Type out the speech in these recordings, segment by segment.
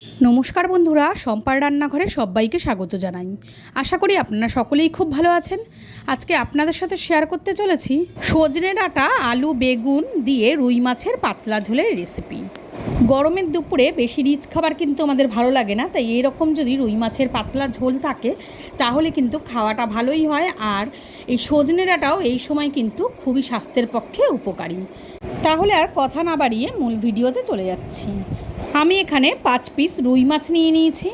নমস্কার বন্ধুরা, সম্পার রান্নাঘরে সবাইকে স্বাগত জানাই। আশা করি আপনারা সকলেই খুব ভালো আছেন। আজকে আপনাদের সাথে শেয়ার করতে চলেছি সজনে ডাঁটা আলু বেগুন দিয়ে রুই মাছের পাতলা ঝোলের রেসিপি। গরমের দুপুরে বেশি রিচ খাবার কিন্তু আমাদের ভালো লাগে না, তাই এরকম যদি রুই মাছের পাতলা ঝোল থাকে তাহলে কিন্তু খাওয়াটা ভালোই হয়। আর এই সজনে ডাঁটাও এই সময় কিন্তু খুবই স্বাস্থ্যের পক্ষে উপকারী। তাহলে আর কথা না বাড়িয়ে মূল ভিডিওতে চলে যাচ্ছি। আমি এখানে 5 পিস রুই মাছ নিয়ে নিয়েছি,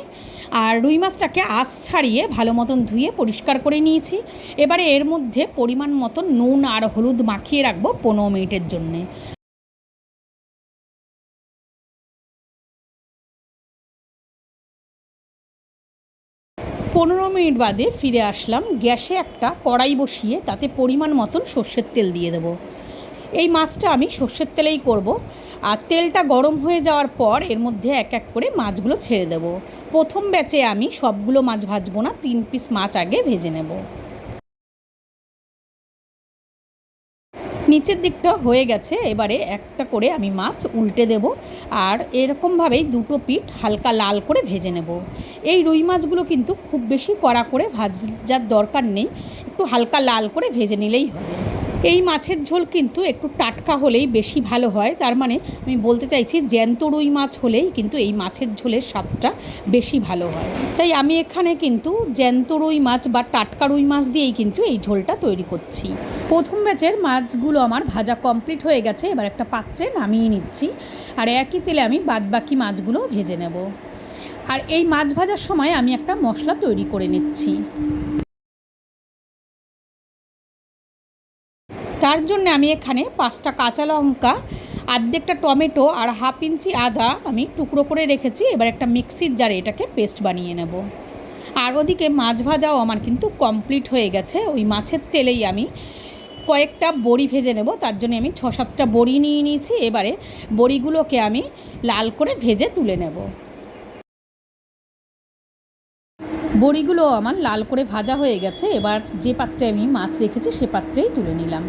আর রুই মাছটাকে আঁশ ছাড়িয়ে ভালো মতন ধুয়ে পরিষ্কার করে নিয়েছি। এবারে এর মধ্যে পরিমাণ মতন নুন আর হলুদ মাখিয়ে রাখবো 15 মিনিটের জন্যে। পনেরো মিনিট বাদে ফিরে আসলাম। গ্যাসে একটা কড়াই বসিয়ে তাতে পরিমাণ মতন সর্ষের তেল দিয়ে দেবো। এই মাছটা আমি সর্ষের তেলেই করব। আর তেলটা গরম হয়ে যাওয়ার পর এর মধ্যে এক এক করে মাছগুলো ছেড়ে দেব। প্রথম ব্যাচে আমি সবগুলো মাছ ভাজবো না, 3 পিস মাছ আগে ভেজে নেব। নিচের দিকটা হয়ে গেছে, এবারে একটা করে আমি মাছ উল্টে দেব। আর এরকমভাবেই দুটো পিঠ হালকা লাল করে ভেজে নেব। এই রুই মাছগুলো কিন্তু খুব বেশি কড়া করে ভাজার দরকার নেই, একটু হালকা লাল করে ভেজে নিলেই হবে। এই মাছের ঝোল কিন্তু একটু টাটকা হলেই বেশি ভালো হয়। তার মানে আমি বলতে চাইছি জ্যান্ত রুই মাছ হলেই কিন্তু এই মাছের ঝোলের স্বাদটা বেশি ভালো হয়। তাই আমি এখানে কিন্তু জ্যান্ত রুই মাছ বা টাটকা রুই মাছ দিয়েই কিন্তু এই ঝোলটা তৈরি করছি। প্রথম ব্যাচের মাছগুলো আমার ভাজা কমপ্লিট হয়ে গেছে, এবার একটা পাত্রে নামিয়ে নিচ্ছি। আর একই তেলে আমি বাদবাকি মাছগুলো ভেজে নেব। আর এই মাছ ভাজার সময় আমি একটা মশলা তৈরি করে নিচ্ছি। তার জন্য আমি এখানে 5টা কাঁচা লঙ্কা, অর্ধেকটা টমেটো আর হাফ ইঞ্চি আদা আমি টুকরো করে রেখেছি। এবার একটা মিক্সির জারে এটাকে পেস্ট বানিয়ে নেব। আর ওদিকে মাছ ভাজাও আমার কিন্তু কমপ্লিট হয়ে গেছে। ওই মাছের তেলেই আমি কয়েকটা বড়ি ভেজে নেব। তার জন্য আমি 6-7টা বড়ি নিয়ে নিয়েছি। এবারে বড়িগুলোকে আমি লাল করে ভেজে তুলে নেব। বড়িগুলো আমার লাল করে ভাজা হয়ে গেছে। এবার যে পাত্রে আমি মাছ রেখেছি সে পাত্রেই তুলে নিলাম।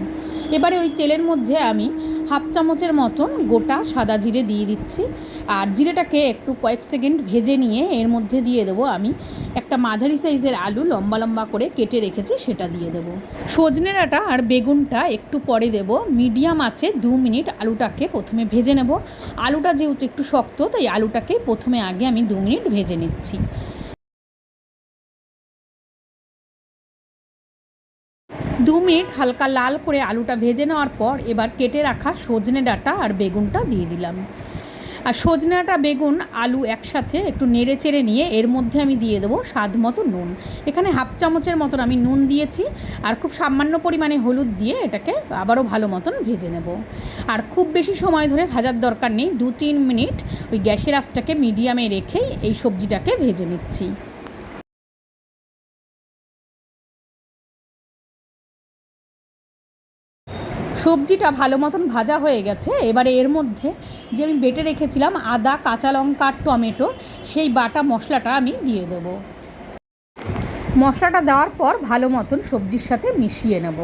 এবারে ওই তেলের মধ্যে আমি হাফ চামচের মতন গোটা সাদা জিরে দিয়ে দিচ্ছি। আর জিরেটাকে একটু কয়েক সেকেন্ড ভেজে নিয়ে এর মধ্যে দিয়ে দেবো আমি একটা মাঝারি সাইজের আলু লম্বা লম্বা করে কেটে রেখেছি, সেটা দিয়ে দেবো। সজনে ডাঁটা আর বেগুনটা একটু পরে দেব। মিডিয়াম আঁচে 2 মিনিট আলুটাকে প্রথমে ভেজে নেব। আলুটা যেহেতু একটু শক্ত, তাই আলুটাকে প্রথমে আগে আমি 2 মিনিট ভেজে নিচ্ছি। 2 মিনিট হালকা লাল করে আলুটা ভেজে নেওয়ার পর এবার কেটে রাখা সজনে ডাঁটা আর বেগুনটা দিয়ে দিলাম। আর সজনে ডাঁটা বেগুন আলু একসাথে একটু নেড়ে চেড়ে নিয়ে এর মধ্যে আমি দিয়ে দেবো স্বাদ মতো নুন। এখানে হাফ চামচের মতন আমি নুন দিয়েছি। আর খুব সামান্য পরিমাণে হলুদ দিয়ে এটাকে আবারও ভালো মতন ভেজে নেব। আর খুব বেশি সময় ধরে ভাজার দরকার নেই, 2-3 মিনিট ওই গ্যাসের আঁচটাকে মিডিয়ামে রেখেই এই সবজিটাকে ভেজে নিচ্ছি। সবজিটা ভালো মতন ভাজা হয়ে গেছে। এবারে এর মধ্যে যে আমি বেটে রেখেছিলাম আদা কাঁচা লঙ্কা আর টমেটো, সেই বাটা মশলাটা আমি দিয়ে দেব। মশলাটা দেওয়ার পর ভালো মতন সবজির সাথে মিশিয়ে নেব।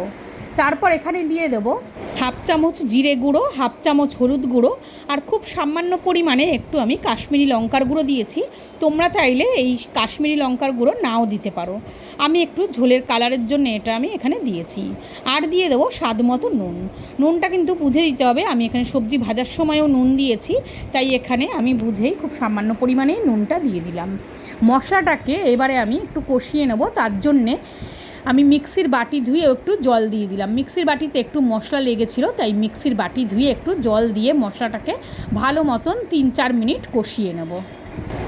তারপর এখানে দিয়ে দেব হাফ চামচ জিরে গুঁড়ো, হাফ চামচ হলুদ গুঁড়ো আর খুব সামান্য পরিমাণে একটু আমি কাশ্মীরি লঙ্কার গুঁড়ো দিয়েছি। তোমরা চাইলে এই কাশ্মীরি লঙ্কার গুঁড়ো নাও দিতে পারো। আমি একটু ঝোলের কালারের জন্য এটা আমি এখানে দিয়েছি। আর দিয়ে দেবো স্বাদ মতো নুন। নুনটা কিন্তু বুঝে দিতে হবে। আমি এখানে সবজি ভাজার সময়ও নুন দিয়েছি, তাই এখানে আমি বুঝেই খুব সামান্য পরিমাণে নুনটা দিয়ে দিলাম। মশলাটাকে এবারে আমি একটু কষিয়ে নেব। তার জন্যে আমি মিক্সির বাটি ধুয়ে একটু জল দিয়ে দিলাম। মিক্সির বাটিতে একটু মশলা লেগেছিলো, তাই মিক্সির বাটি ধুয়ে একটু জল দিয়ে মশলাটাকে ভালো মতন 3-4 মিনিট কষিয়ে নেব।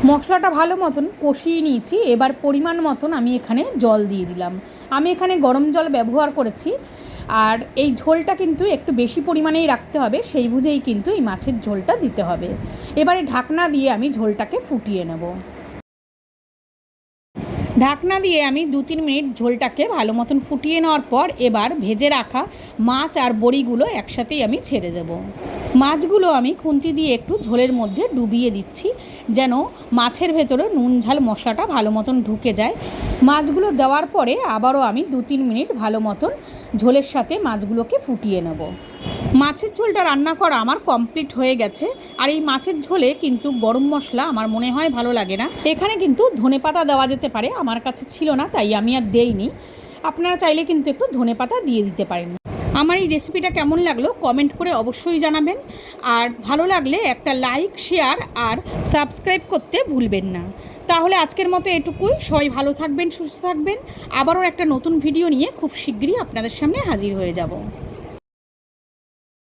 মশলাটা ভালো মতন কষিয়ে নিয়েছি। এবার পরিমাণ মতন আমি এখানে জল দিয়ে দিলাম। আমি এখানে গরম জল ব্যবহার করেছি। আর এই ঝোলটা কিন্তু একটু বেশি পরিমাণেই রাখতে হবে, সেই বুঝেই কিন্তু এই মাছের ঝোলটা দিতে হবে। এবারে ঢাকনা দিয়ে আমি ঝোলটাকে ফুটিয়ে নেব। ঢাকনা দিয়ে আমি 2-3 মিনিট ঝোলটাকে ভালো মতন ফুটিয়ে নেওয়ার পর এবার ভেজে রাখা মাছ আর বড়িগুলো একসাথেই আমি ছেড়ে দেব। মাছগুলো আমি খুন্তি দিয়ে একটু ঝোলের মধ্যে ডুবিয়ে দিচ্ছি, যেন মাছের ভেতরে নুন ঝাল মশলাটা ভালো মতন ঢুকে যায়। মাছগুলো দেওয়ার পরে আবারও আমি 2-3 মিনিট ভালো মতন ঝোলের সাথে মাছগুলোকে ফুটিয়ে নেব। মাছের ঝোলটা রান্না করা আমার কমপ্লিট হয়ে গেছে। আর এই মাছের ঝোলে কিন্তু গরম মশলা আমার মনে হয় ভালো লাগে না। এখানে কিন্তু ধনেপাতা দেওয়া যেতে পারে, আমার কাছে ছিল না তাই আমি আর দেইনি। আপনারা চাইলে কিন্তু একটু ধনেপাতা দিয়ে দিতে পারেন। আমার এই রেসিপিটা কেমন লাগলো কমেন্ট করে অবশ্যই জানাবেন। আর ভালো লাগলে একটা লাইক, শেয়ার আর সাবস্ক্রাইব করতে ভুলবেন না। তাহলে আজকের মতো এটুকুই। সবাই ভালো থাকবেন, সুস্থ থাকবেন। আবারও একটা নতুন ভিডিও নিয়ে খুব শিগগিরই আপনাদের সামনে হাজির হয়ে যাব।